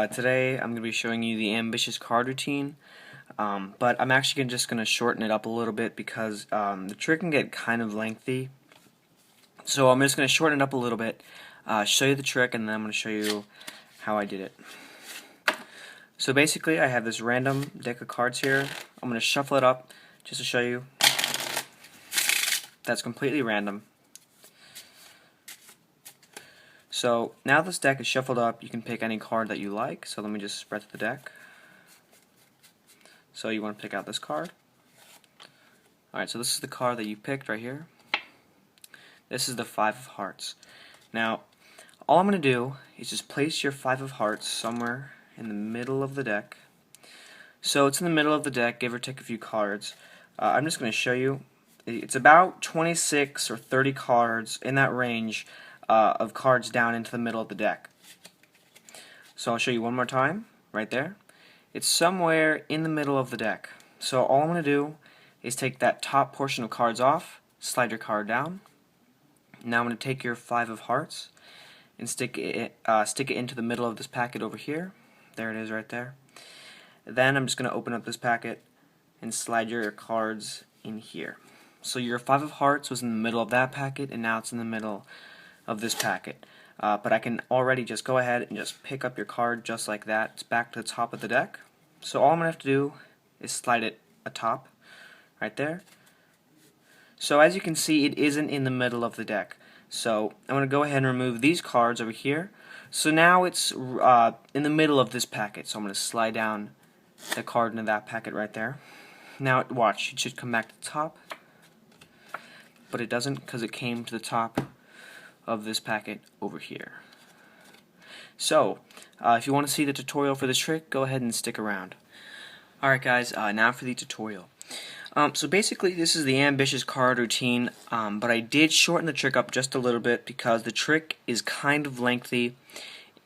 Today I'm going to be showing you the ambitious card routine, but I'm actually just going to shorten it up a little bit because the trick can get kind of lengthy. So I'm just going to shorten it up a little bit, show you the trick, and then I'm going to show you how I did it. So basically I have this random deck of cards here. I'm going to shuffle it up just to show you. That's completely random. So now this deck is shuffled up, you can pick any card that you like. So let me just spread the deck. So you want to pick out this card. Alright, so this is the card that you picked right here. This is the Five of Hearts. Now, all I'm going to do is just place your Five of Hearts somewhere in the middle of the deck. So it's in the middle of the deck, give or take a few cards. I'm just going to show you. It's about 26 or 30 cards in that range of cards down into the middle of the deck. So I'll show you one more time, right there. It's somewhere in the middle of the deck. So all I'm going to do is take that top portion of cards off, slide your card down. Now I'm going to take your Five of Hearts and stick it into the middle of this packet over here. There it is right there. Then I'm just going to open up this packet and slide your cards in here. So your Five of Hearts was in the middle of that packet, and now it's in the middle of this packet. But I can already just go ahead and just pick up your card just like that. It's back to the top of the deck. So all I'm going to have to do is slide it atop, right there. So as you can see, it isn't in the middle of the deck. So I'm going to go ahead and remove these cards over here. So now it's in the middle of this packet. So I'm going to slide down the card into that packet right there. Now watch, it should come back to the top. But it doesn't because it came to the top of this packet over here. So if you want to see the tutorial for this trick, go ahead and stick around. Alright guys, now for the tutorial. So basically this is the ambitious card routine, but I did shorten the trick up just a little bit because the trick is kind of lengthy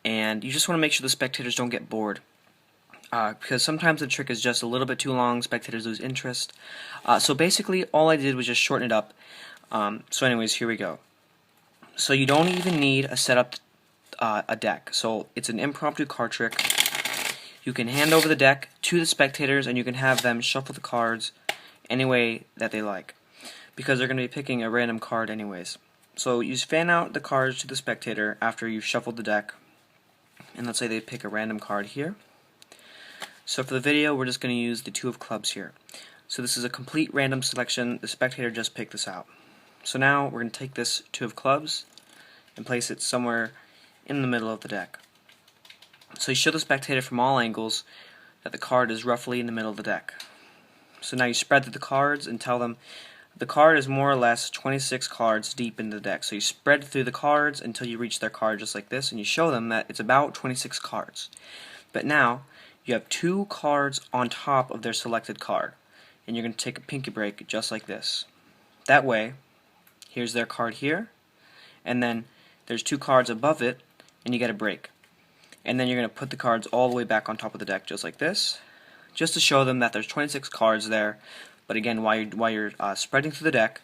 and you just want to make sure the spectators don't get bored. Because sometimes the trick is just a little bit too long, spectators lose interest. So basically all I did was just shorten it up. So anyways, here we go. So you don't even need a setup a deck. So it's an impromptu card trick. You can hand over the deck to the spectators and you can have them shuffle the cards any way that they like, because they're going to be picking a random card anyways. So you fan out the cards to the spectator after you've shuffled the deck, and let's say they pick a random card here. So for the video we're just going to use the Two of Clubs here. So this is a complete random selection. The spectator just picked this out. So now we're going to take this Two of Clubs and place it somewhere in the middle of the deck. So you show the spectator from all angles that the card is roughly in the middle of the deck. So now you spread the cards and tell them the card is more or less 26 cards deep into the deck. So you spread through the cards until you reach their card just like this, and you show them that it's about 26 cards. But now you have 2 cards on top of their selected card, and you're going to take a pinky break just like this. That way, here's their card here, and then there's 2 cards above it, and you get a break. And then you're going to put the cards all the way back on top of the deck just like this, just to show them that there's 26 cards there. But again, while you're spreading through the deck,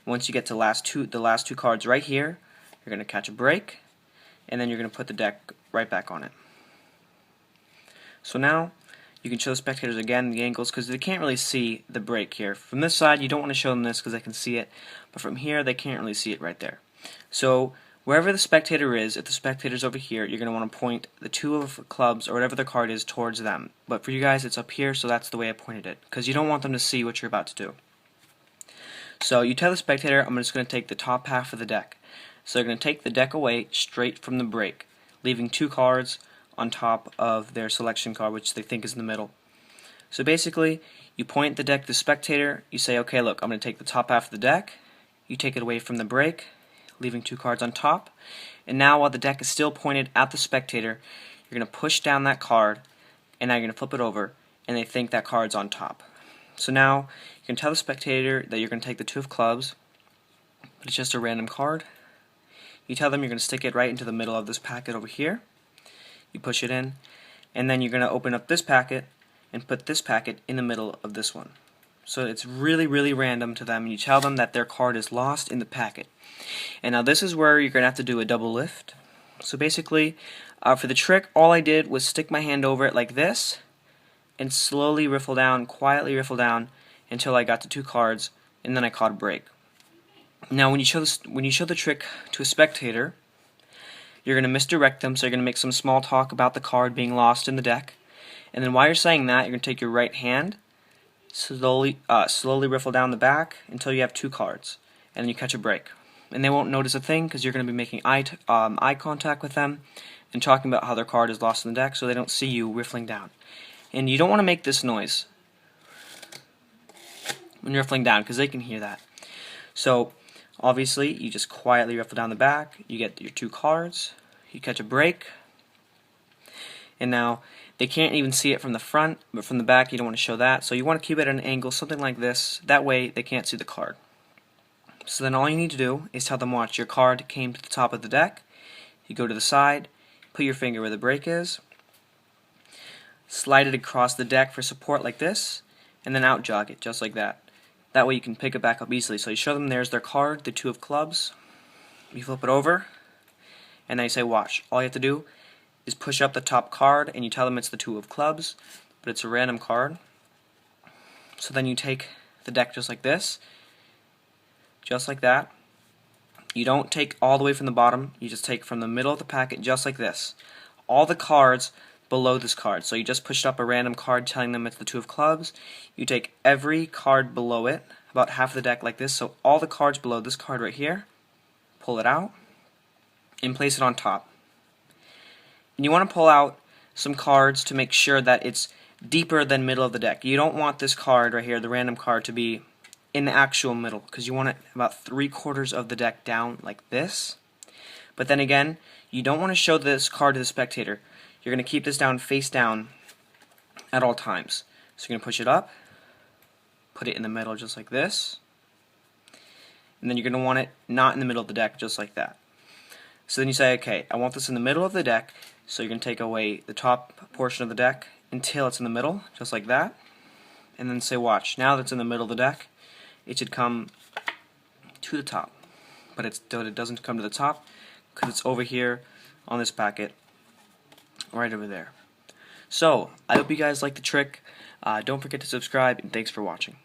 once you get to the last two cards right here, you're going to catch a break, and then you're going to put the deck right back on it. So now you can show the spectators again the angles, because they can't really see the break here. From this side you don't want to show them this because they can see it, but from here they can't really see it right there. So wherever the spectator is, if the spectator's over here, you're going to want to point the Two of Clubs or whatever the card is towards them. But for you guys it's up here, so that's the way I pointed it, because you don't want them to see what you're about to do. So you tell the spectator, I'm just going to take the top half of the deck. So they're going to take the deck away straight from the break, leaving 2 cards on top of their selection card, which they think is in the middle. So basically, you point the deck to the spectator, you say, okay, look, I'm going to take the top half of the deck, you take it away from the break, leaving 2 cards on top, and now while the deck is still pointed at the spectator, you're going to push down that card, and now you're going to flip it over, and they think that card's on top. So now, you can tell the spectator that you're going to take the Two of Clubs, but it's just a random card. You tell them you're going to stick it right into the middle of this packet over here. You push it in, and then you're going to open up this packet and put this packet in the middle of this one. So it's really, really random to them, and you tell them that their card is lost in the packet. And now this is where you're going to have to do a double lift. So basically, For the trick, all I did was stick my hand over it like this and slowly riffle down, quietly riffle down until I got to 2 cards, and then I caught a break. Now when you show the trick to a spectator, you're going to misdirect them, so you're going to make some small talk about the card being lost in the deck, and then while you're saying that, you're going to take your right hand, slowly riffle down the back until you have 2 cards, and then you catch a break. And they won't notice a thing because you're going to be making eye contact with them and talking about how their card is lost in the deck, so they don't see you riffling down. And you don't want to make this noise when you're riffling down because they can hear that. So obviously you just quietly riffle down the back, you get your 2 cards, you catch a break, and now they can't even see it from the front, but from the back you don't want to show that, so you want to keep it at an angle, something like this, that way they can't see the card. So then all you need to do is tell them, watch, your card came to the top of the deck, you go to the side, put your finger where the break is, slide it across the deck for support like this, and then out jog it, just like that. That way you can pick it back up easily. So you show them there's their card, the 2 of clubs, you flip it over, and then you say, watch. All you have to do is push up the top card, and you tell them it's the 2 of clubs, but it's a random card. So then you take the deck just like this, just like that. You don't take all the way from the bottom, you just take from the middle of the packet just like this. All the cards below this card. So you just pushed up a random card telling them it's the 2 of clubs. You take every card below it, about half of the deck like this, so all the cards below this card right here, pull it out, and place it on top. And you want to pull out some cards to make sure that it's deeper than middle of the deck. You don't want this card right here, the random card, to be in the actual middle, because you want it about 3/4 of the deck down like this. But then again, you don't want to show this card to the spectator. You're going to keep this down face down at all times. So you're going to push it up, put it in the middle just like this, and then you're going to want it not in the middle of the deck, just like that. So then you say, okay, I want this in the middle of the deck, so you're going to take away the top portion of the deck until it's in the middle, just like that, and then say, watch, now that it's in the middle of the deck, it should come to the top, but it doesn't come to the top because it's over here on this packet, right over there. So I hope you guys like the trick. Don't forget to subscribe, and thanks for watching.